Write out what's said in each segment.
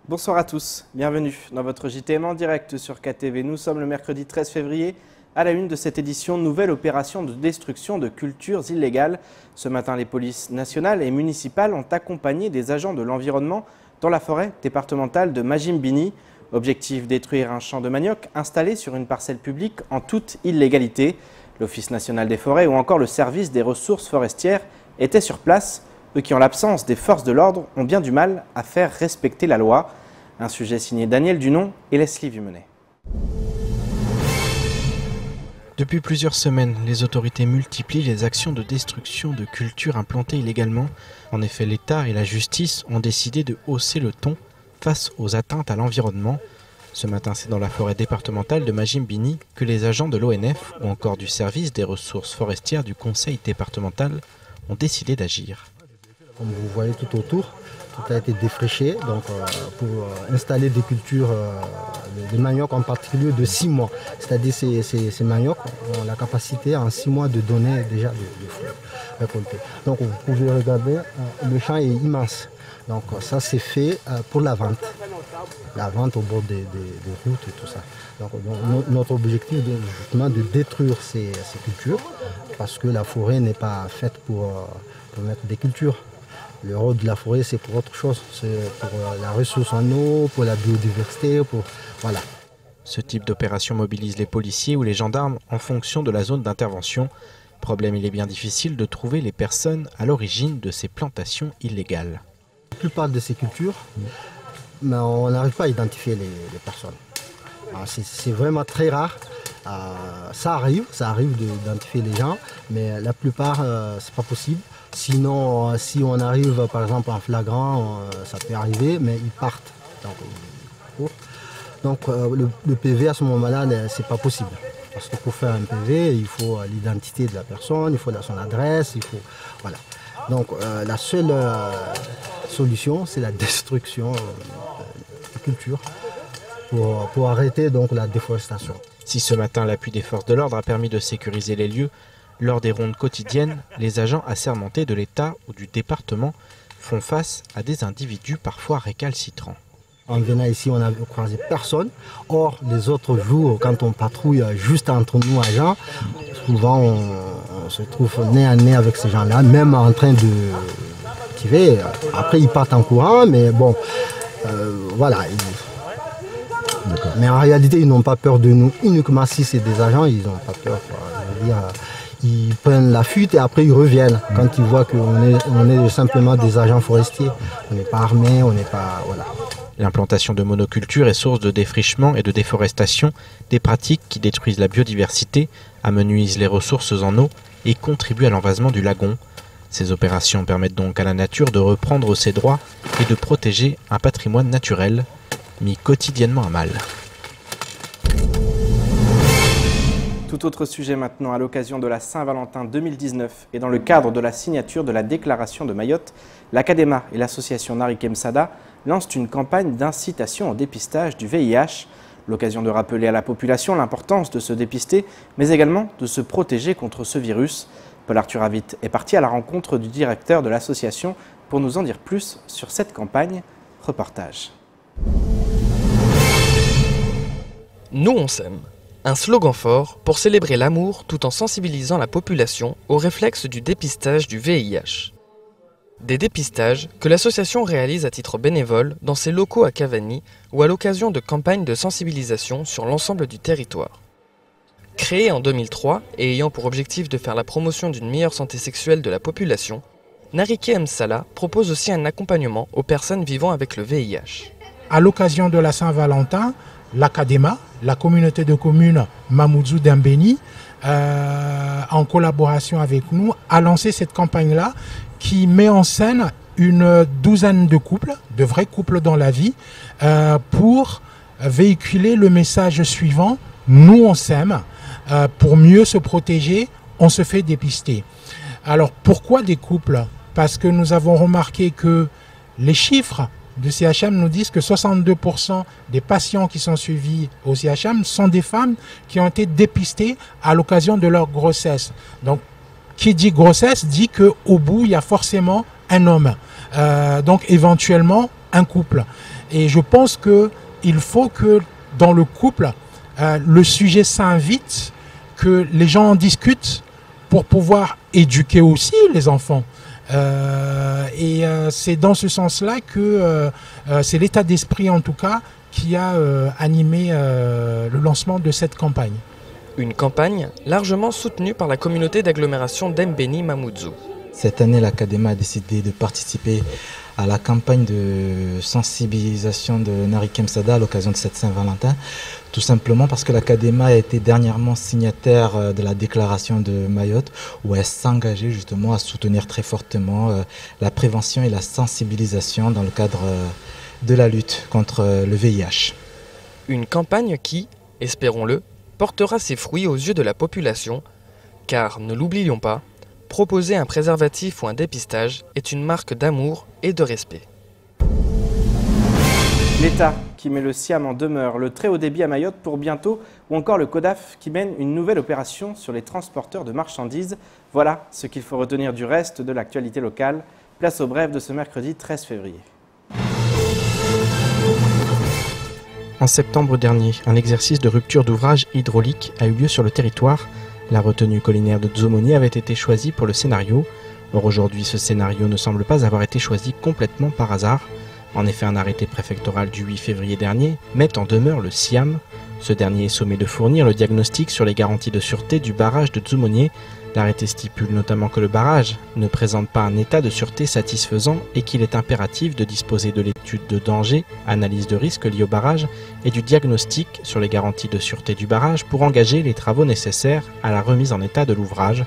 Bonsoir à tous, bienvenue dans votre JTM en direct sur KTV. Nous sommes le mercredi 13 février à la une de cette édition, nouvelle opération de destruction de cultures illégales. Ce matin, les polices nationales et municipales ont accompagné des agents de l'environnement dans la forêt départementale de Majimbini. Objectif, détruire un champ de manioc installé sur une parcelle publique en toute illégalité. L'Office national des forêts ou encore le service des ressources forestières étaient sur place. Eux qui, en l'absence des forces de l'ordre, ont bien du mal à faire respecter la loi. Un sujet signé Daniel Dunon et Leslie Vumenet. Depuis plusieurs semaines, les autorités multiplient les actions de destruction de cultures implantées illégalement. En effet, l'État et la justice ont décidé de hausser le ton face aux atteintes à l'environnement. Ce matin, c'est dans la forêt départementale de Majimbini que les agents de l'ONF ou encore du service des ressources forestières du conseil départemental ont décidé d'agir. Comme vous voyez tout autour, tout a été défriché donc, pour installer des cultures de manioc en particulier de 6 mois. C'est-à-dire ces maniocs ont la capacité en 6 mois de donner déjà des fruits récoltés. Donc vous pouvez regarder, le champ est immense. Donc ça c'est fait pour la vente au bord des routes et tout ça. Donc notre objectif est justement de détruire ces cultures parce que la forêt n'est pas faite pour mettre des cultures. Le rôle de la forêt, c'est pour autre chose. C'est pour la ressource en eau, pour la biodiversité, voilà. Ce type d'opération mobilise les policiers ou les gendarmes en fonction de la zone d'intervention. Problème, il est bien difficile de trouver les personnes à l'origine de ces plantations illégales. La plupart de ces cultures, mais on n'arrive pas à identifier les personnes. C'est vraiment très rare. Ça arrive d'identifier les gens, mais la plupart, c'est pas possible. Sinon, si on arrive par exemple en flagrant, ça peut arriver, mais ils partent. Donc le PV à ce moment-là, c'est pas possible. Parce que pour faire un PV, il faut l'identité de la personne, il faut son adresse, il faut. Voilà. Donc la seule solution, c'est la destruction de culture pour arrêter donc la déforestation. Si ce matin, l'appui des forces de l'ordre a permis de sécuriser les lieux, lors des rondes quotidiennes, les agents assermentés de l'État ou du département font face à des individus parfois récalcitrants. En venant ici, on n'a croisé personne. Or, les autres jours, quand on patrouille juste entre nous agents, souvent on se trouve nez à nez avec ces gens-là, même en train de tirer. Après, ils partent en courant, mais bon, voilà. Mais en réalité, ils n'ont pas peur de nous. Uniquement si c'est des agents, ils n'ont pas peur. Je veux dire, ils prennent la fuite et après ils reviennent quand ils voient qu'on est simplement des agents forestiers. On n'est pas armés, on n'est pas... Voilà. L'implantation de monocultures est source de défrichement et de déforestation, des pratiques qui détruisent la biodiversité, amenuisent les ressources en eau et contribuent à l'envasement du lagon. Ces opérations permettent donc à la nature de reprendre ses droits et de protéger un patrimoine naturel mis quotidiennement à mal. Tout autre sujet maintenant, à l'occasion de la Saint-Valentin 2019 et dans le cadre de la signature de la déclaration de Mayotte, l'Académa et l'association Nariké Msada lancent une campagne d'incitation au dépistage du VIH. L'occasion de rappeler à la population l'importance de se dépister, mais également de se protéger contre ce virus. Paul-Arthur Avit est parti à la rencontre du directeur de l'association pour nous en dire plus sur cette campagne. Reportage. Nous on s'aime. Un slogan fort pour célébrer l'amour tout en sensibilisant la population au réflexe du dépistage du VIH. Des dépistages que l'association réalise à titre bénévole dans ses locaux à Cavani ou à l'occasion de campagnes de sensibilisation sur l'ensemble du territoire. Créée en 2003 et ayant pour objectif de faire la promotion d'une meilleure santé sexuelle de la population, Nariké Msada propose aussi un accompagnement aux personnes vivant avec le VIH. À l'occasion de la Saint-Valentin, l'Académa, la communauté de communes Mamoudzou d'Ambéni, en collaboration avec nous, a lancé cette campagne-là qui met en scène une douzaine de couples, de vrais couples dans la vie, pour véhiculer le message suivant: nous on s'aime, pour mieux se protéger, on se fait dépister. Alors pourquoi des couples? Parce que nous avons remarqué que les chiffres du CHM nous disent que 62% des patients qui sont suivis au CHM sont des femmes qui ont été dépistées à l'occasion de leur grossesse. Donc, qui dit grossesse dit qu'au bout, il y a forcément un homme. Donc, éventuellement, un couple. Et je pense qu'il faut que dans le couple, le sujet s'invite, que les gens en discutent pour pouvoir éduquer aussi les enfants. C'est dans ce sens-là que c'est l'état d'esprit en tout cas qui a animé le lancement de cette campagne. Une campagne largement soutenue par la communauté d'agglomération d'Embeni Mamoudzou. Cette année, la CADEMA a décidé de participer à la campagne de sensibilisation de Nari Kemsada à l'occasion de cette Saint-Valentin, tout simplement parce que la CADEMA a été dernièrement signataire de la déclaration de Mayotte où elle s'engageait justement à soutenir très fortement la prévention et la sensibilisation dans le cadre de la lutte contre le VIH. Une campagne qui, espérons-le, portera ses fruits aux yeux de la population, car, ne l'oublions pas, proposer un préservatif ou un dépistage est une marque d'amour et de respect. L'État qui met le Siam en demeure, le très haut débit à Mayotte pour bientôt, ou encore le CODAF qui mène une nouvelle opération sur les transporteurs de marchandises. Voilà ce qu'il faut retenir du reste de l'actualité locale. Place au bref de ce mercredi 13 février. En septembre dernier, un exercice de rupture d'ouvrage hydraulique a eu lieu sur le territoire. La retenue collinaire de Dzomoni avait été choisie pour le scénario. Or aujourd'hui, ce scénario ne semble pas avoir été choisi complètement par hasard. En effet, un arrêté préfectoral du 8 février dernier met en demeure le SIAM. Ce dernier est sommé de fournir le diagnostic sur les garanties de sûreté du barrage de Dzomoni. L'arrêté stipule notamment que le barrage ne présente pas un état de sûreté satisfaisant et qu'il est impératif de disposer de l'étude de danger, analyse de risque liée au barrage et du diagnostic sur les garanties de sûreté du barrage pour engager les travaux nécessaires à la remise en état de l'ouvrage.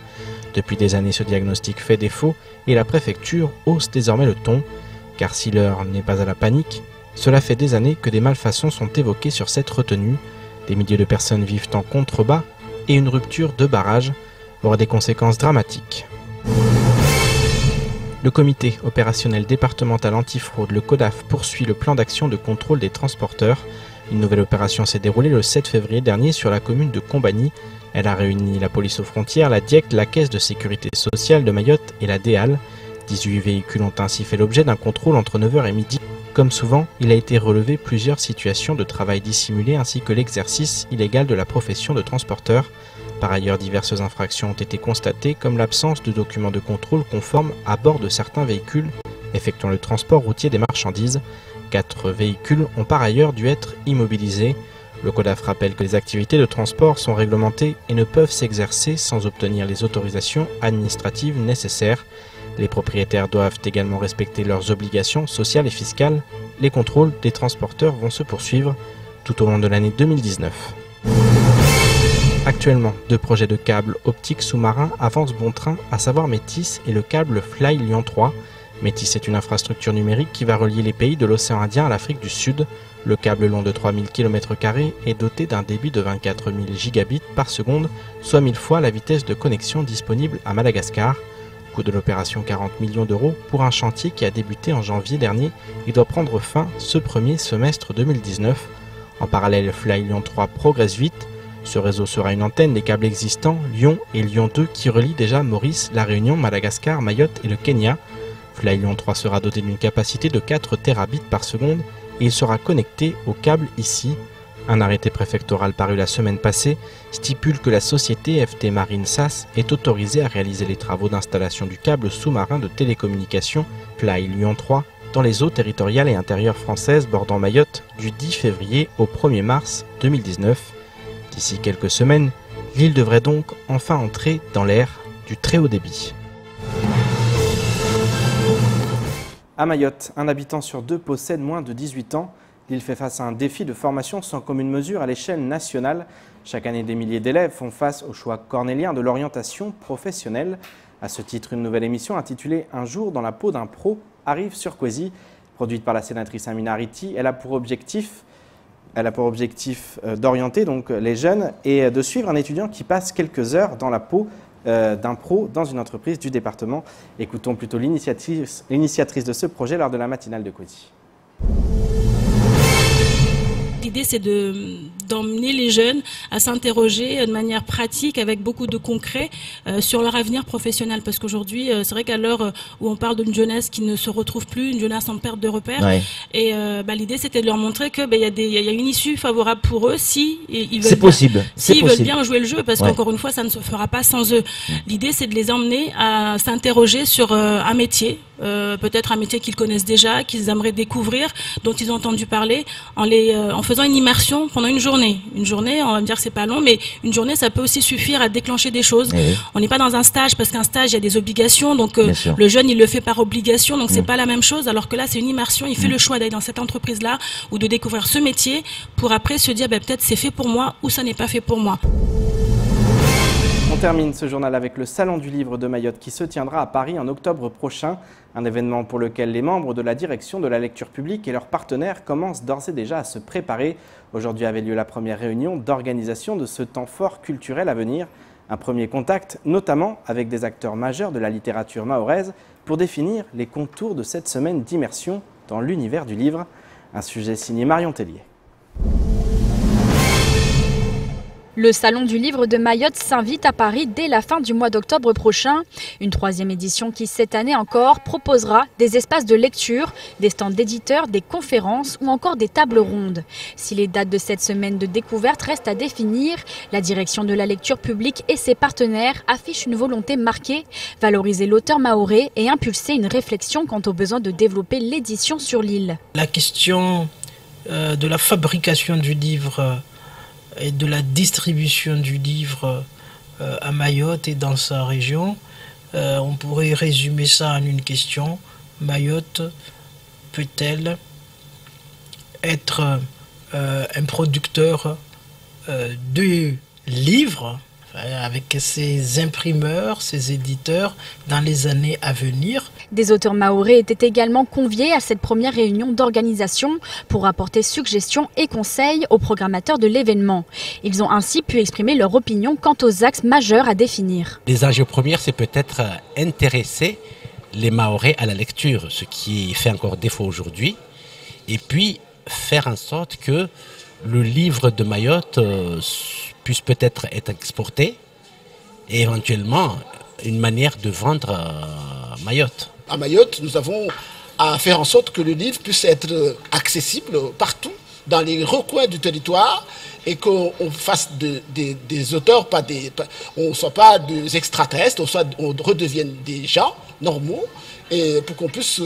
Depuis des années, ce diagnostic fait défaut et la préfecture hausse désormais le ton, car si l'heure n'est pas à la panique, cela fait des années que des malfaçons sont évoquées sur cette retenue. Des milliers de personnes vivent en contrebas et une rupture de barrage aura des conséquences dramatiques. Le comité opérationnel départemental antifraude, le CODAF, poursuit le plan d'action de contrôle des transporteurs. Une nouvelle opération s'est déroulée le 7 février dernier sur la commune de Combani. Elle a réuni la police aux frontières, la DIEC, la Caisse de sécurité sociale de Mayotte et la DEAL. 18 véhicules ont ainsi fait l'objet d'un contrôle entre 9h et midi. Comme souvent, il a été relevé plusieurs situations de travail dissimulé ainsi que l'exercice illégal de la profession de transporteur. Par ailleurs, diverses infractions ont été constatées, comme l'absence de documents de contrôle conformes à bord de certains véhicules effectuant le transport routier des marchandises. 4 véhicules ont par ailleurs dû être immobilisés. Le CODAF rappelle que les activités de transport sont réglementées et ne peuvent s'exercer sans obtenir les autorisations administratives nécessaires. Les propriétaires doivent également respecter leurs obligations sociales et fiscales. Les contrôles des transporteurs vont se poursuivre tout au long de l'année 2019. Actuellement, 2 projets de câbles optiques sous-marins avancent bon train, à savoir Métis et le câble Fly Lyon 3. Métis est une infrastructure numérique qui va relier les pays de l'océan Indien à l'Afrique du Sud. Le câble long de 3000 km² est doté d'un débit de 24 000 gigabits par seconde, soit 1000 fois la vitesse de connexion disponible à Madagascar. Coût de l'opération 40 millions d'euros pour un chantier qui a débuté en janvier dernier et doit prendre fin ce premier semestre 2019. En parallèle, Fly Lyon 3 progresse vite. Ce réseau sera une antenne des câbles existants Lyon et Lyon 2 qui relient déjà Maurice, La Réunion, Madagascar, Mayotte et le Kenya. Fly Lyon 3 sera doté d'une capacité de 4 terabits par seconde et il sera connecté au câble ici. Un arrêté préfectoral paru la semaine passée stipule que la société FT Marine SAS est autorisée à réaliser les travaux d'installation du câble sous-marin de télécommunication Fly Lyon 3 dans les eaux territoriales et intérieures françaises bordant Mayotte du 10 février au 1er mars 2019. D'ici quelques semaines, l'île devrait donc enfin entrer dans l'ère du très haut débit. À Mayotte, un habitant sur 2 possède moins de 18 ans. L'île fait face à un défi de formation sans commune mesure à l'échelle nationale. Chaque année, des milliers d'élèves font face au choix cornélien de l'orientation professionnelle. À ce titre, une nouvelle émission intitulée « Un jour dans la peau d'un pro » arrive sur Kwezi. Produite par la sénatrice Amina Ariti, elle a pour objectif d'orienter donc les jeunes et de suivre un étudiant qui passe quelques heures dans la peau d'un pro dans une entreprise du département. Écoutons plutôt l'initiatrice de ce projet lors de la matinale de Kwezi. L'idée, c'est de d'emmener les jeunes à s'interroger de manière pratique, avec beaucoup de concret, sur leur avenir professionnel. Parce qu'aujourd'hui, c'est vrai qu'à l'heure où on parle d'une jeunesse qui ne se retrouve plus, une jeunesse en perte de repères, Ouais. et l'idée c'était de leur montrer que il y a une issue favorable pour eux si ils veulent C'est possible. s'ils veulent possible. bien jouer le jeu, parce Ouais. qu'encore une fois, ça ne se fera pas sans eux. L'idée, c'est de les emmener à s'interroger sur un métier, peut-être un métier qu'ils connaissent déjà, qu'ils aimeraient découvrir, dont ils ont entendu parler, en faisant une immersion pendant une journée. Une journée, on va me dire que c'est pas long, mais une journée, ça peut aussi suffire à déclencher des choses. Oui. On n'est pas dans un stage, parce qu'un stage, il y a des obligations, donc Bien sûr. le jeune, il le fait par obligation, donc c'est pas la même chose, alors que là, c'est une immersion, il fait le choix d'aller dans cette entreprise-là, ou de découvrir ce métier, pour après se dire, peut-être c'est fait pour moi, ou ça n'est pas fait pour moi. On termine ce journal avec le Salon du Livre de Mayotte qui se tiendra à Paris en octobre prochain. Un événement pour lequel les membres de la direction de la lecture publique et leurs partenaires commencent d'ores et déjà à se préparer. Aujourd'hui avait lieu la première réunion d'organisation de ce temps fort culturel à venir. Un premier contact, notamment avec des acteurs majeurs de la littérature mahoraise, pour définir les contours de cette semaine d'immersion dans l'univers du livre. Un sujet signé Marion Tellier. Le Salon du Livre de Mayotte s'invite à Paris dès la fin du mois d'octobre prochain. Une troisième édition qui, cette année encore, proposera des espaces de lecture, des stands d'éditeurs, des conférences ou encore des tables rondes. Si les dates de cette semaine de découverte restent à définir, la direction de la lecture publique et ses partenaires affichent une volonté marquée, valoriser l'auteur mahorais et impulser une réflexion quant au besoin de développer l'édition sur l'île. La question de la fabrication du livre et de la distribution du livre à Mayotte et dans sa région, on pourrait résumer ça en une question. Mayotte peut-elle être un producteur de livres avec ses imprimeurs, ses éditeurs dans les années à venir? Des auteurs mahorais étaient également conviés à cette première réunion d'organisation pour apporter suggestions et conseils aux programmateurs de l'événement. Ils ont ainsi pu exprimer leur opinion quant aux axes majeurs à définir. Les enjeux premiers, c'est peut-être intéresser les Mahorais à la lecture, ce qui fait encore défaut aujourd'hui, et puis faire en sorte que le livre de Mayotte puisse peut-être être exporté et éventuellement une manière de vendre Mayotte. À Mayotte, nous avons à faire en sorte que le livre puisse être accessible partout, dans les recoins du territoire, et qu'on fasse des auteurs, on ne soit pas des extraterrestres, on redevienne des gens normaux, et pour qu'on puisse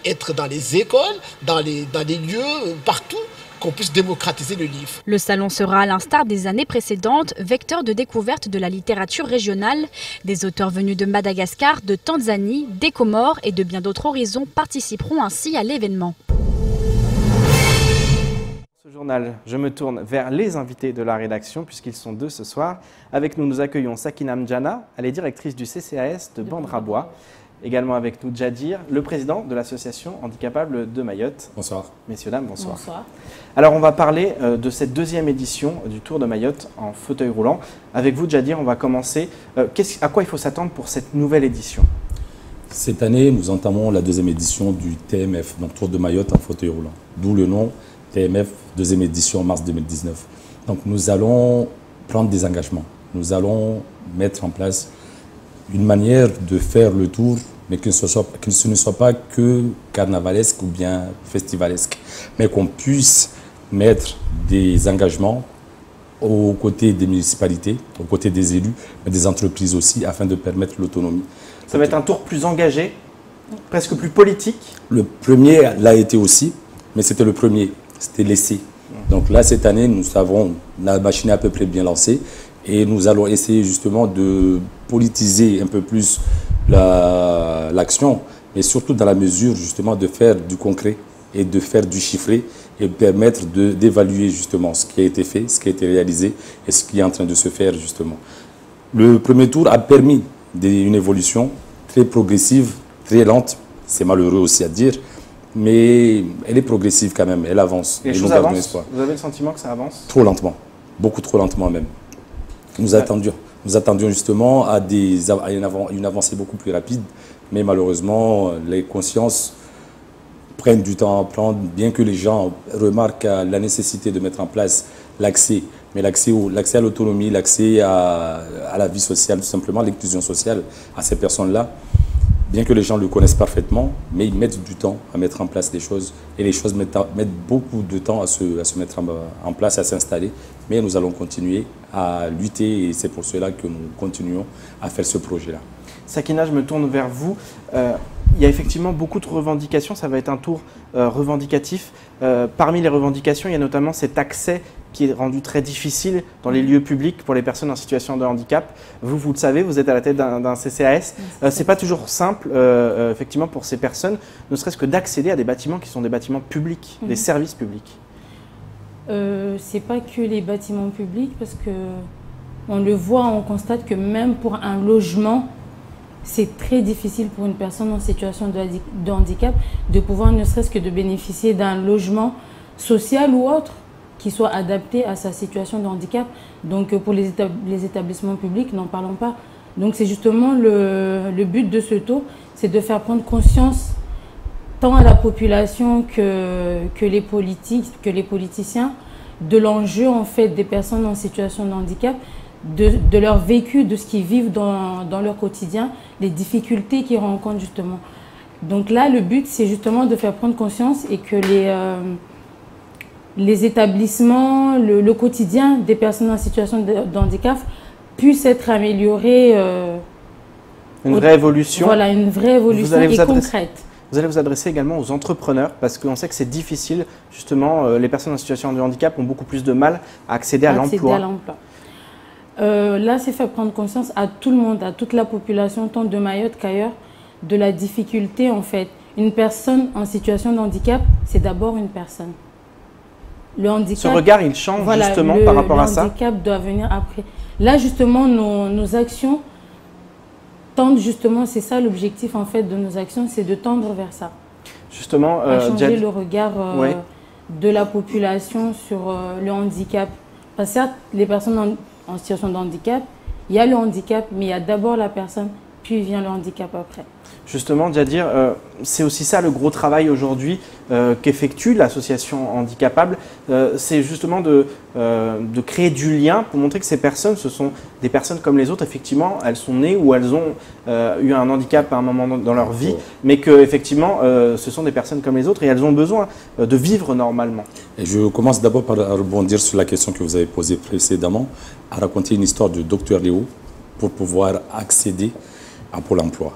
être dans les écoles, dans les lieux, partout, qu'on puisse démocratiser le livre. Le salon sera, à l'instar des années précédentes, vecteur de découverte de la littérature régionale. Des auteurs venus de Madagascar, de Tanzanie, des Comores et de bien d'autres horizons participeront ainsi à l'événement. Ce journal, je me tourne vers les invités de la rédaction, puisqu'ils sont deux ce soir. Avec nous, nous accueillons Sakina Mdjana, elle est directrice du CCAS de Bandrabois. Également avec nous, Djadir, le président de l'association Handicapables de Mayotte. Bonsoir. Messieurs, dames, bonsoir. Bonsoir. Alors, on va parler de cette deuxième édition du Tour de Mayotte en fauteuil roulant. Avec vous, Djadir, on va commencer. À quoi il faut s'attendre pour cette nouvelle édition? Cette année, nous entamons la deuxième édition du TMF, donc Tour de Mayotte en fauteuil roulant. D'où le nom TMF, deuxième édition en mars 2019. Donc, nous allons prendre des engagements. Nous allons mettre en place une manière de faire le tour, mais que ce ne soit pas que carnavalesque ou bien festivalesque, mais qu'on puisse mettre des engagements aux côtés des municipalités, aux côtés des élus, mais des entreprises aussi, afin de permettre l'autonomie. Ça va être un tour plus engagé, presque plus politique. Le premier l'a été aussi, mais c'était le premier, c'était l'essai. Donc là, cette année, nous savons, la machine est à peu près bien lancée, et nous allons essayer justement de politiser un peu plus l'action, mais surtout dans la mesure justement de faire du concret et de faire du chiffré et permettre d'évaluer justement ce qui a été fait, ce qui a été réalisé et ce qui est en train de se faire justement. Le premier tour a permis une évolution très progressive, très lente, c'est malheureux aussi à dire, mais elle est progressive quand même, elle avance. Les choses avancent. Vous avez le sentiment que ça avance? Trop lentement, beaucoup trop lentement même. Nous attendions justement à une avancée beaucoup plus rapide, mais malheureusement, les consciences prennent du temps à prendre, bien que les gens remarquent la nécessité de mettre en place l'accès. Mais l'accès à l'autonomie, l'accès à la vie sociale, tout simplement l'inclusion sociale à ces personnes-là, bien que les gens le connaissent parfaitement, mais ils mettent du temps à mettre en place les choses. Et les choses mettent beaucoup de temps à se mettre en place, à s'installer. Mais nous allons continuer à lutter et c'est pour cela que nous continuons à faire ce projet-là. Sakina, je me tourne vers vous. Il y a effectivement beaucoup de revendications, ça va être un tour revendicatif. Parmi les revendications, il y a notamment cet accès qui est rendu très difficile dans les lieux publics pour les personnes en situation de handicap. Vous le savez, vous êtes à la tête d'un CCAS. C'est pas toujours simple, effectivement, pour ces personnes, ne serait-ce que d'accéder à des bâtiments qui sont des bâtiments publics, des services publics. C'est pas que les bâtiments publics, parce que on le voit, on constate que même pour un logement, c'est très difficile pour une personne en situation de handicap de pouvoir ne serait-ce que de bénéficier d'un logement social ou autre qui soit adapté à sa situation de handicap. Donc pour les établissements publics, n'en parlons pas. Donc c'est justement le but de ce taux, c'est de faire prendre conscience tant à la population que les politiciens de l'enjeu en fait des personnes en situation de handicap, de leur vécu, de ce qu'ils vivent dans leur quotidien, les difficultés qu'ils rencontrent justement. Donc là, le but, c'est justement de faire prendre conscience et que les établissements, le quotidien des personnes en situation de handicap puisse être amélioré. Une vraie évolution. Voilà, une vraie évolution et concrète. Vous allez vous adresser également aux entrepreneurs parce qu'on sait que c'est difficile. Justement, les personnes en situation de handicap ont beaucoup plus de mal à accéder à l'emploi. Là, c'est faire prendre conscience à tout le monde, à toute la population, tant de Mayotte qu'ailleurs, de la difficulté en fait. Une personne en situation de handicap, c'est d'abord une personne. Le handicap, ce regard, il change justement par rapport à ça. Le handicap doit venir après. Là, justement, nos actions tendent justement, c'est ça l'objectif en fait de nos actions, c'est de tendre vers ça. Justement, à changer le regard de la population sur le handicap. Parce que certes, les personnes en situation de handicap, il y a le handicap, mais il y a d'abord la personne, puis vient le handicap après. Justement, Djadir, c'est aussi ça le gros travail aujourd'hui qu'effectue l'association Handicapable. C'est justement de créer du lien pour montrer que ces personnes, ce sont des personnes comme les autres. Effectivement, elles sont nées ou elles ont eu un handicap à un moment dans leur vie, mais qu'effectivement, ce sont des personnes comme les autres et elles ont besoin de vivre normalement. Et je commence d'abord par rebondir sur la question que vous avez posée précédemment, à raconter une histoire de Dr Léo pour pouvoir accéder à Pôle emploi.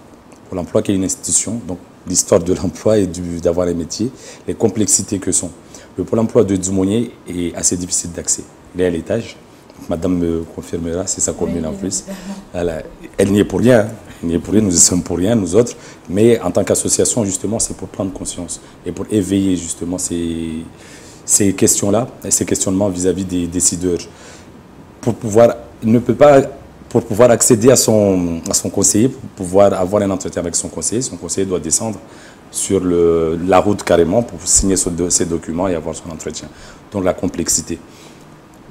Pôle emploi qui est une institution, donc l'histoire de l'emploi et d'avoir les métiers, les complexités que sont. Le Pôle emploi de Dzumonier est assez difficile d'accès. Il est à l'étage, madame me confirmera, c'est sa commune en plus. Elle n'y est pour rien, nous ne sommes pour rien, nous autres, mais en tant qu'association, justement, c'est pour prendre conscience et pour éveiller justement ces questions-là, et ces questionnements vis-à-vis des décideurs. Pour pouvoir accéder à son conseiller, pour pouvoir avoir un entretien avec son conseiller doit descendre sur la route carrément pour signer ses documents et avoir son entretien. Donc la complexité.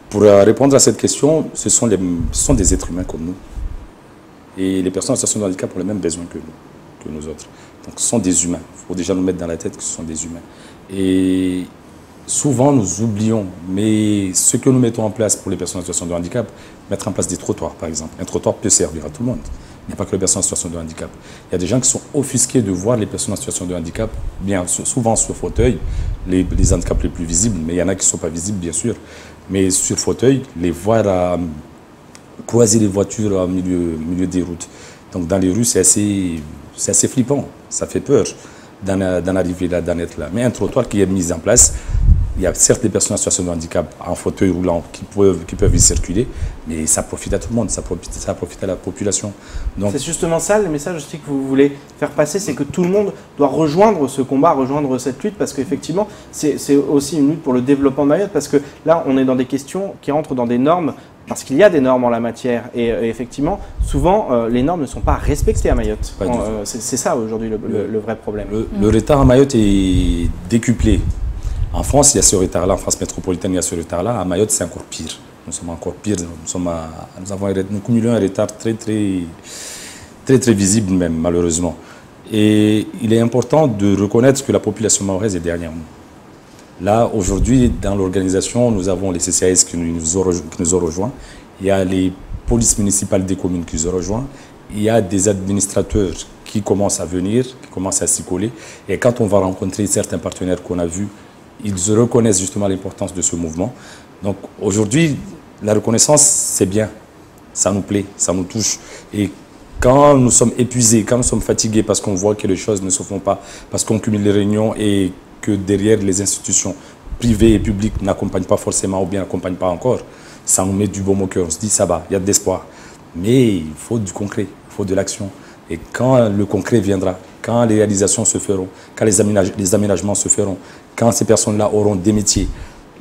Pour répondre à cette question, ce sont des êtres humains comme nous. Et les personnes en situation de handicap ont les mêmes besoins que nous autres. Donc ce sont des humains. Il faut déjà nous mettre dans la tête que ce sont des humains. Et souvent, nous oublions, mais ce que nous mettons en place pour les personnes en situation de handicap, mettre en place des trottoirs, par exemple. Un trottoir peut servir à tout le monde. Il n'y a pas que les personnes en situation de handicap. Il y a des gens qui sont offusqués de voir les personnes en situation de handicap, bien souvent sur fauteuil, les handicaps les plus visibles, mais il y en a qui ne sont pas visibles, bien sûr. Mais sur fauteuil, les voir croiser les voitures au milieu des routes. Donc dans les rues, c'est assez flippant, ça fait peur d'en arriver là, d'en être là. Mais un trottoir qui est mis en place, il y a certes des personnes en situation de handicap en fauteuil roulant qui peuvent y circuler, mais ça profite à tout le monde, ça profite à la population. C'est justement ça le message aussi que vous voulez faire passer, c'est que tout le monde doit rejoindre ce combat, rejoindre cette lutte, parce qu'effectivement, c'est aussi une lutte pour le développement de Mayotte, parce que là, on est dans des questions qui rentrent dans des normes, parce qu'il y a des normes en la matière, et effectivement, souvent, les normes ne sont pas respectées à Mayotte. C'est ça aujourd'hui le vrai problème. Le retard à Mayotte est décuplé. En France, il y a ce retard-là, en France métropolitaine, il y a ce retard-là. À Mayotte, c'est encore pire. Nous sommes encore pire. Nous cumulons un retard très, très, très, très visible même, malheureusement. Et il est important de reconnaître que la population mahoraise est derrière nous. Là, aujourd'hui, dans l'organisation, nous avons les CCAS qui nous ont rejoints. Il y a les polices municipales des communes qui nous ont rejoints. Il y a des administrateurs qui commencent à venir, qui commencent à s'y coller. Et quand on va rencontrer certains partenaires qu'on a vus, ils reconnaissent justement l'importance de ce mouvement. Donc aujourd'hui, la reconnaissance, c'est bien. Ça nous plaît, ça nous touche. Et quand nous sommes épuisés, quand nous sommes fatigués parce qu'on voit que les choses ne se font pas, parce qu'on cumule les réunions et que derrière les institutions privées et publiques n'accompagnent pas forcément ou bien n'accompagnent pas encore, ça nous met du baume au cœur. On se dit ça va, il y a de l'espoir. Mais il faut du concret, il faut de l'action. Et quand le concret viendra, quand les réalisations se feront, quand les aménagements se feront, quand ces personnes-là auront des métiers,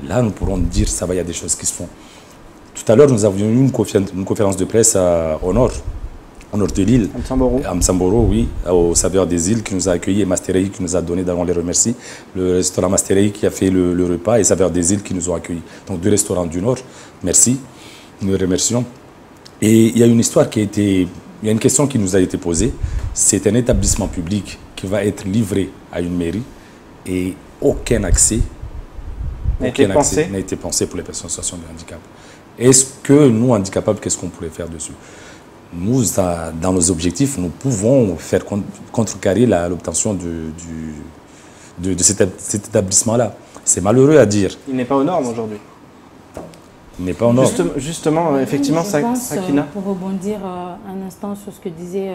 là nous pourrons dire ça va, il y a des choses qui se font. Tout à l'heure, nous avions eu une conférence de presse au nord de l'île, à Msamboro, oui, au Saveur des Îles, qui nous a accueillis, et Masterei qui nous a donné, on les remercie, le restaurant Masterei qui a fait le repas, et Saveur des Îles qui nous ont accueillis. Donc 2 restaurants du Nord, merci, nous les remercions. Et il y a une histoire qui a été, il y a une question qui nous a été posée, c'est un établissement public qui va être livré à une mairie, et aucun accès n'a été pensé pour les personnes en situation de handicap. Est-ce que nous, handicapables, qu'est-ce qu'on pourrait faire dessus? Nous, dans nos objectifs, nous pouvons faire contrecarrer l'obtention de cet établissement-là. C'est malheureux à dire. Il n'est pas aux normes aujourd'hui. Il n'est pas aux normes. Justement, effectivement, Sakina. Pour rebondir un instant sur ce que disait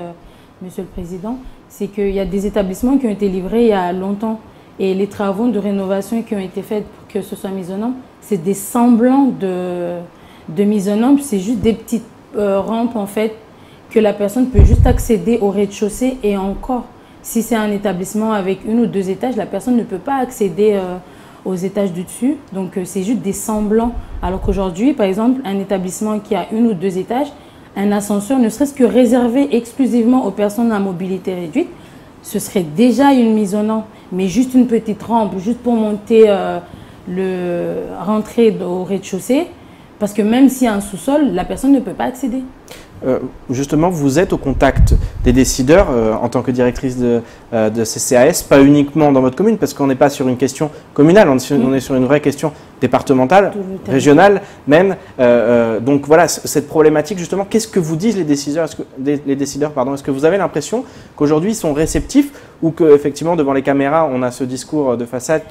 Monsieur le Président, c'est qu'il y a des établissements qui ont été livrés il y a longtemps. Et les travaux de rénovation qui ont été faits pour que ce soit mis aux normes, c'est des semblants de mise aux normes. C'est juste des petites rampes, en fait, que la personne peut juste accéder au rez-de-chaussée. Et encore, si c'est un établissement avec 1 ou 2 étages, la personne ne peut pas accéder aux étages du dessus. Donc, c'est juste des semblants. Alors qu'aujourd'hui, par exemple, un établissement qui a 1 ou 2 étages, un ascenseur, ne serait-ce que réservé exclusivement aux personnes à mobilité réduite, ce serait déjà une mise aux normes. Mais juste une petite rampe, juste pour monter, rentrer au rez-de-chaussée, parce que même s'il y a un sous-sol, la personne ne peut pas accéder. Justement, vous êtes au contact des décideurs en tant que directrice de CCAS, pas uniquement dans votre commune, parce qu'on n'est pas sur une question communale, on est sur une vraie question départementale, régionale même. Donc voilà, cette problématique, justement, qu'est-ce que vous disent les décideurs? Est-ce que vous avez l'impression qu'aujourd'hui ils sont réceptifs ou qu'effectivement devant les caméras on a ce discours de façade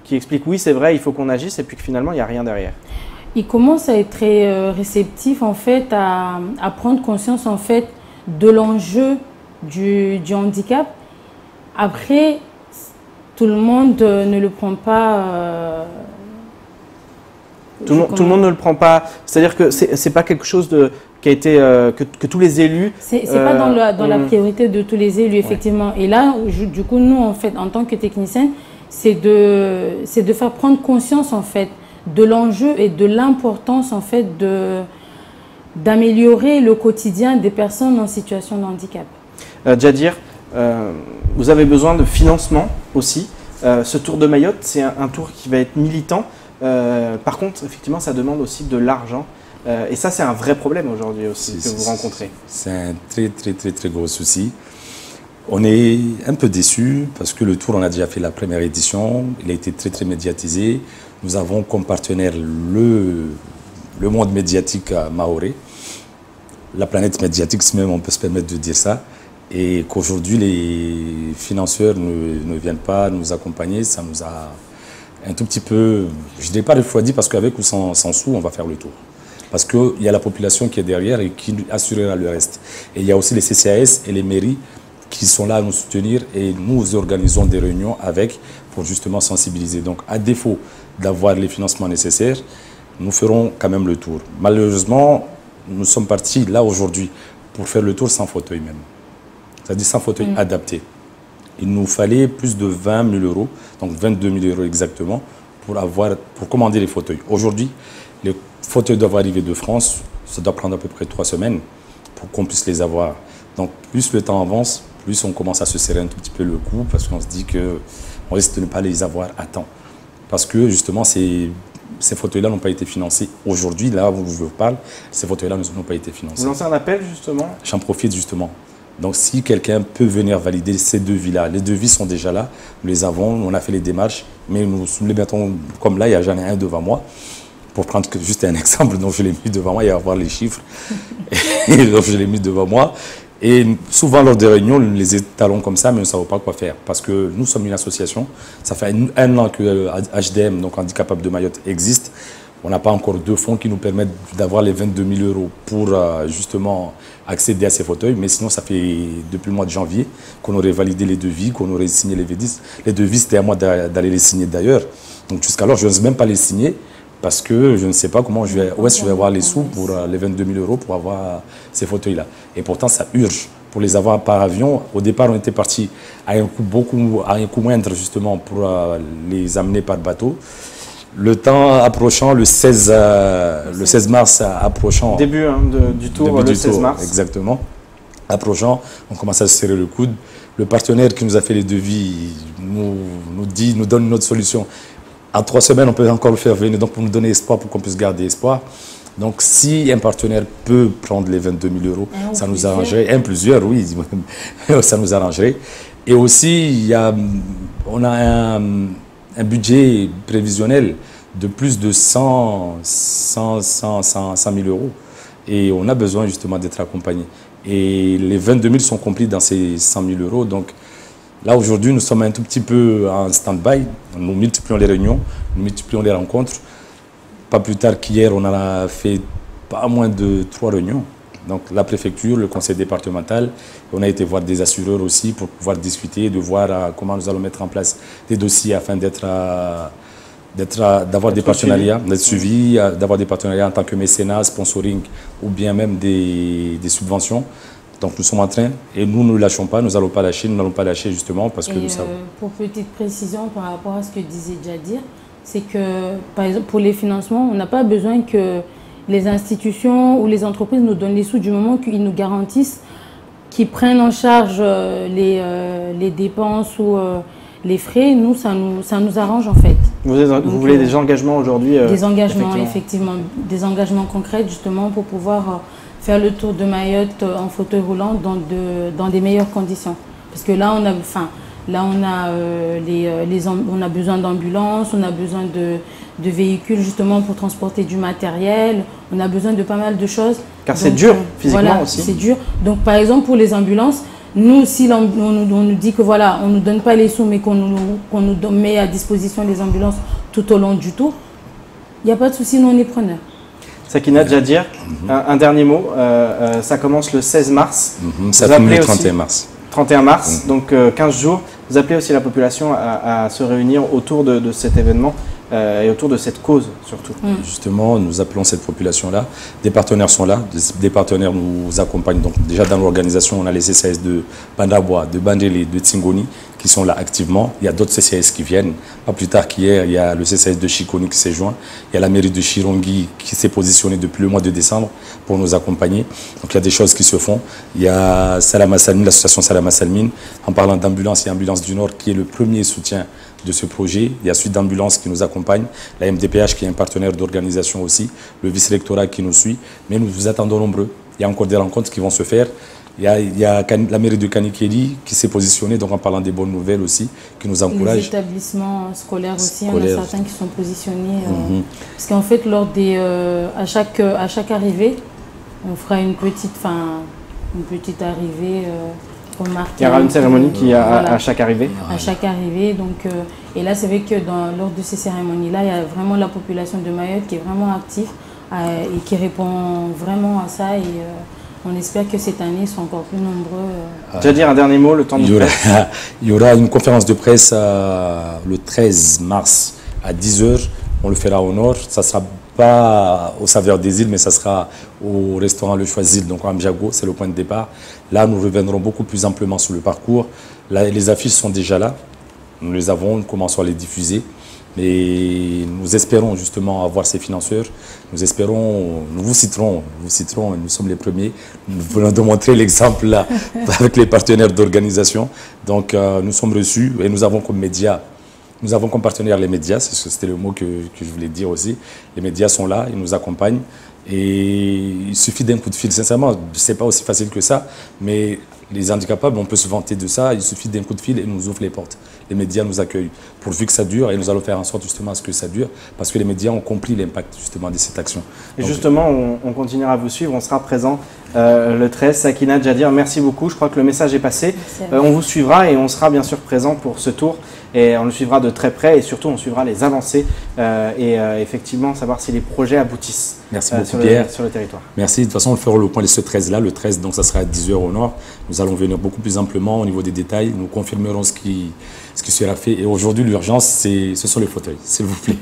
qui explique oui c'est vrai, il faut qu'on agisse et puis que finalement il n'y a rien derrière? Ils commencent à être très réceptifs en fait, à prendre conscience en fait de l'enjeu du handicap. Après, tout le monde ne le prend pas. Tout le monde ne le prend pas. C'est-à-dire que c'est pas quelque chose qui a été que tous les élus. C'est pas dans la priorité de tous les élus effectivement. Ouais. Et là, du coup, nous en fait, en tant que techniciens, c'est de faire prendre conscience en fait de l'enjeu et de l'importance en fait d'améliorer le quotidien des personnes en situation de handicap. Djadir, vous avez besoin de financement aussi. Ce tour de Mayotte, c'est un tour qui va être militant. Par contre, effectivement, ça demande aussi de l'argent. Et ça, c'est un vrai problème aujourd'hui aussi que vous rencontrez. C'est un très gros souci. On est un peu déçus parce que le tour, on a déjà fait la première édition. Il a été très médiatisé. Nous avons comme partenaire le monde médiatique à Maoré, la planète médiatique, si même on peut se permettre de dire ça. Et qu'aujourd'hui, les financeurs ne viennent pas nous accompagner, ça nous a un tout petit peu, je ne dirais pas refroidi, parce qu'avec ou sans sous, on va faire le tour. Parce qu'il y a la population qui est derrière et qui assurera le reste. Et il y a aussi les CCAS et les mairies qui sont là à nous soutenir et nous organisons des réunions avec pour justement sensibiliser. Donc, à défaut d'avoir les financements nécessaires, nous ferons quand même le tour. Malheureusement, nous sommes partis là aujourd'hui pour faire le tour sans fauteuil même. C'est-à-dire sans fauteuil adapté. Il nous fallait plus de 20 000 €, donc 22 000 € exactement, pour commander les fauteuils. Aujourd'hui, les fauteuils doivent arriver de France, ça doit prendre à peu près 3 semaines pour qu'on puisse les avoir. Donc plus le temps avance, plus on commence à se serrer un tout petit peu le cou parce qu'on se dit qu'on risque de ne pas les avoir à temps. Parce que justement, ces fauteuils-là n'ont pas été financés. Aujourd'hui, là où je vous parle, ces fauteuils-là n'ont pas été financés. Vous lancez un appel justement? J'en profite justement. Donc si quelqu'un peut venir valider ces devis-là, les devis sont déjà là, nous les avons, on a fait les démarches, mais nous les mettons comme là, j'en ai un devant moi, pour prendre juste un exemple, donc je l'ai mis devant moi, il y a à voir les chiffres, et donc je l'ai mis devant moi. Et souvent lors des réunions, nous les étalons comme ça, mais nous ne savons pas quoi faire, parce que nous sommes une association, ça fait un an que HDM, donc Handicapable de Mayotte, existe. On n'a pas encore de fonds qui nous permettent d'avoir les 22 000 € pour justement accéder à ces fauteuils. Mais sinon, ça fait depuis le mois de janvier qu'on aurait validé les devis, qu'on aurait signé les devis. Les devis, c'était à moi d'aller les signer d'ailleurs. Donc jusqu'alors, je n'ose même pas les signer parce que je ne sais pas où est-ce que je vais avoir les sous pour les 22 000 € pour avoir ces fauteuils-là. Et pourtant, ça urge pour les avoir par avion. Au départ, on était parti à un coût moindre justement pour les amener par bateau. Le temps approchant, le 16 mars approchant. Début du tour, le 16 mars. Exactement. Approchant, on commence à se serrer le coude. Le partenaire qui nous a fait les devis nous donne une autre solution. En 3 semaines, on peut encore le faire venir, donc pour nous donner espoir, pour qu'on puisse garder espoir. Donc si un partenaire peut prendre les 22 000 €, ça nous arrangerait. Plusieurs, oui, ça nous arrangerait. Et aussi, on a un budget prévisionnel de plus de 100 000 €. Et on a besoin justement d'être accompagné. Et les 22 000 sont compris dans ces 100 000 €. Donc là, aujourd'hui, nous sommes un tout petit peu en stand-by. Nous multiplions les réunions, nous multiplions les rencontres. Pas plus tard qu'hier, on a fait pas moins de 3 réunions. Donc la préfecture, le conseil départemental, on a été voir des assureurs aussi pour pouvoir discuter, de voir comment nous allons mettre en place des dossiers afin d'avoir des partenariats, d'être suivis, d'avoir des partenariats en tant que mécénat, sponsoring ou bien même des subventions. Donc nous sommes en train, et nous ne lâchons pas, nous n'allons pas lâcher, justement parce que nous savons. Pour petite précision par rapport à ce que disait Djadir, c'est que par exemple pour les financements, on n'a pas besoin que les institutions ou les entreprises nous donnent les sous du moment qu'ils nous garantissent, qu'ils prennent en charge les dépenses ou les frais. Nous, ça nous arrange en fait. Vous voulez des engagements aujourd'hui Des engagements, effectivement. Des engagements concrets justement pour pouvoir faire le tour de Mayotte en fauteuil roulant dans des meilleures conditions. Parce que là, on a besoin d'ambulances, on a besoin de véhicules justement pour transporter du matériel, on a besoin de pas mal de choses. Car c'est dur physiquement aussi. C'est dur. Donc par exemple pour les ambulances, nous si on nous dit que voilà, on ne nous donne pas les sous mais qu'on nous met à disposition les ambulances tout au long du tour, il n'y a pas de souci, nous on est preneurs. Sakina, Djadir, un dernier mot, ça commence le 16 mars. Ça finit le 31 mars. 31 mars, donc 15 jours. Vous appelez aussi la population à se réunir autour de cet événement et autour de cette cause surtout. Justement, nous appelons cette population-là. Des partenaires sont là, des partenaires nous accompagnent. Donc déjà dans l'organisation, on a les CCAS de Bandabois, de Bandélé, de Tsingoni qui sont là activement. Il y a d'autres CCAS qui viennent. Pas plus tard qu'hier, il y a le CCAS de Chikoni qui s'est joint. Il y a la mairie de Chirongui qui s'est positionnée depuis le mois de décembre pour nous accompagner. Donc il y a des choses qui se font. Il y a Salama Salmine, l'association Salama Salmine. En parlant d'ambulance, il y a Ambulance du Nord qui est le premier soutien de ce projet. Il y a Suite d'Ambulance qui nous accompagne, la MDPH qui est un partenaire d'organisation aussi, le vice-rectorat qui nous suit. Mais nous vous attendons nombreux. Il y a encore des rencontres qui vont se faire. Il y a la mairie de Kanikeli qui s'est positionnée, donc en parlant des bonnes nouvelles aussi, qui nous encourage. Les établissements scolaires aussi, il y en a certains qui sont positionnés. Parce qu'en fait, à chaque arrivée, on fera une petite arrivée remarquée. Il y aura une cérémonie à chaque arrivée. À chaque arrivée. Donc, et là, c'est vrai que lors de ces cérémonies-là, il y a vraiment la population de Mayotte qui est vraiment active et qui répond vraiment à ça. Et on espère que cette année, ils sont encore plus nombreux. Tu vas dire un dernier mot, le temps de presse. Il y aura une conférence de presse le 13 mars à 10 h. On le fera au nord. Ça ne sera pas au Saveur des Îles, mais ça sera au restaurant Le Choisil, donc à Mjago, c'est le point de départ. Là, nous reviendrons beaucoup plus amplement sur le parcours. Là, les affiches sont déjà là. Nous les avons, nous commençons à les diffuser. Et nous espérons justement avoir ces financeurs. Nous vous citerons, nous sommes les premiers. Nous venons de montrer l'exemple là avec les partenaires d'organisation. Donc nous sommes reçus et nous avons comme médias, nous avons comme partenaires les médias, c'était le mot que je voulais dire aussi. Les médias sont là, ils nous accompagnent. Et il suffit d'un coup de fil, sincèrement, ce n'est pas aussi facile que ça, mais Les handicapables, on peut se vanter de ça, il suffit d'un coup de fil et nous ouvre les portes. Les médias nous accueillent, pourvu que ça dure, et nous allons faire en sorte justement à ce que ça dure, parce que les médias ont compris l'impact justement de cette action. Et donc, justement, on continuera à vous suivre, on sera présent le 13. Sakina Djadir, merci beaucoup, je crois que le message est passé. On vous suivra et on sera bien sûr présent pour ce tour, et on le suivra de très près, et surtout on suivra les avancées, et effectivement savoir si les projets aboutissent. Merci beaucoup Pierre. Sur le territoire. Merci. De toute façon, on fera le point de ce 13-là. Le 13, donc ça sera à 10h au nord. Nous allons venir beaucoup plus amplement au niveau des détails. Nous confirmerons ce qui sera fait. Et aujourd'hui, l'urgence, ce sont les fauteuils, s'il vous plaît.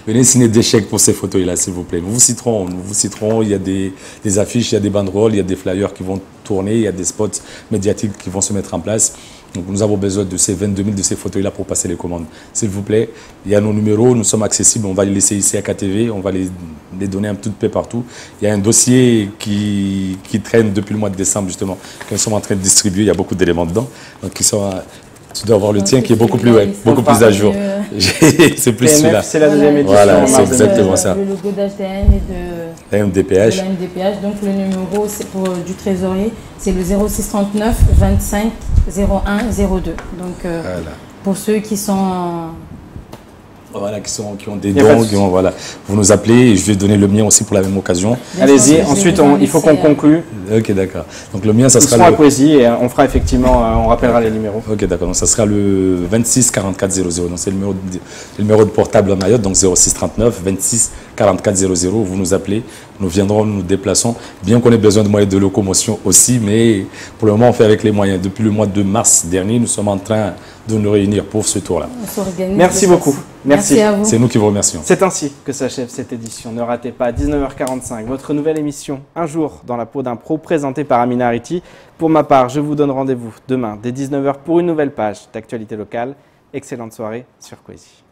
venez signer des chèques pour ces fauteuils-là, s'il vous plaît. Nous vous citerons. Il y a des affiches, il y a des banderoles, il y a des flyers qui vont tourner, il y a des spots médiatiques qui vont se mettre en place. Donc nous avons besoin de ces 22 000 de ces fauteuils-là pour passer les commandes. S'il vous plaît, il y a nos numéros, nous sommes accessibles, on va les laisser ici à KTV, on va les donner un petit peu partout. Il y a un dossier qui traîne depuis le mois de décembre justement, que nous sommes en train de distribuer, il y a beaucoup d'éléments dedans. Donc tu dois avoir le tien qui est beaucoup plus à jour. C'est plus celui-là. C'est la deuxième édition. Voilà, c'est exactement ça. Le logo d'HDN et de la MDPH. Donc le numéro du trésorier, c'est le 0639 25 01 02. Donc pour ceux qui sont... Voilà, qui ont des dons, voilà. Vous nous appelez et je vais donner le mien aussi pour la même occasion. Allez-y, ensuite il faut qu'on conclue. Ok, d'accord. Donc le mien, ça sera à Poésie et on fera effectivement, on rappellera les numéros. Ok, d'accord. Donc ça sera le 26 44 00. Donc c'est le numéro de portable à Mayotte, donc 06 39 26 44 00. Vous nous appelez, nous viendrons, nous déplaçons. Bien qu'on ait besoin de moyens de locomotion aussi, mais pour le moment on fait avec les moyens. Depuis le mois de mars dernier, nous sommes en train de nous réunir pour ce tour-là. Merci beaucoup. Merci à vous. C'est nous qui vous remercions. C'est ainsi que s'achève cette édition. Ne ratez pas 19h45, votre nouvelle émission Un jour dans la peau d'un pro, présentée par Amina Ariti. Pour ma part, je vous donne rendez-vous demain dès 19h pour une nouvelle page d'actualité locale. Excellente soirée sur Coésie.